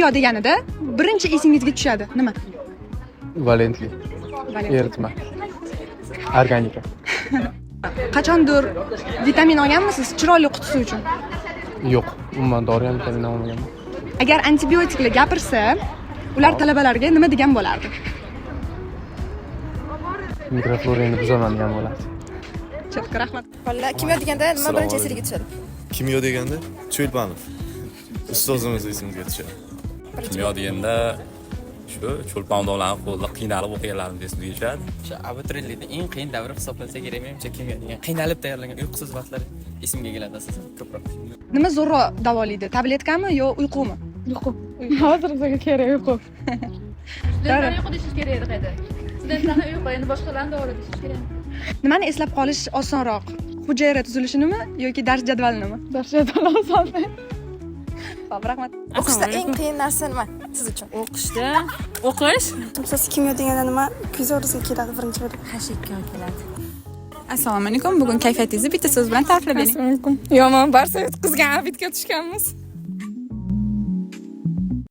kimyo deganida birinchi esingizga tushadi nima? Valentli. Eritma. Organika. Qachondir vitamin olganmisiz chiroyli qutisi uchun? Yo'q, umuman dori ham vitamin olmaganman. Agar antibiotiklar gapirsa, ular talabalarga nima degan bo'lardi? Mikroflorani buzaman degan bo'ladi. Chetga rahmat. Valla kimyo deganda nima birinchi esingizga tushadi? Kimyo deganda Cho'lpanov. Ustozimiz esimizga tushadi. Kimyo deganda shu Cho'lponovlarning qo'lida qiynalib o'qiganlarim esimga tushadi. O'sha abituriyentlikning eng qiyin davri hisoblansa kerak menimcha kimyo degan. Qiynalib tayyorlangan uyqusiz vaqtlar esimga keladi asosan ko'proq. Nima zo'rroq davolaydi? Tabletkami yo uyqumi? Uyqu. Hozirgacha kerak uyqu. Sizlarni uyqu deyish kerak edi. Sizlarni uyqu, endi boshqalarni dori deyish kerak. Nimani eslab qolish osonroq? Hujayra tuzilishinimi yoki dars jadvalinimi? Dars jadvali oson. Xo'p, rahmat. O'qishda eng qiyin narsa nima siz uchun? O'qish? Siz kimyo deganda nima ko'zingizga keladi birinchi bo'lib? Hashakka keladi. Assalomu alaykum. Bugun kayfiyatingizni bitta so'z bilan ta'riflab bering. Yomon barsa yutqizgan abidga tushganmiz.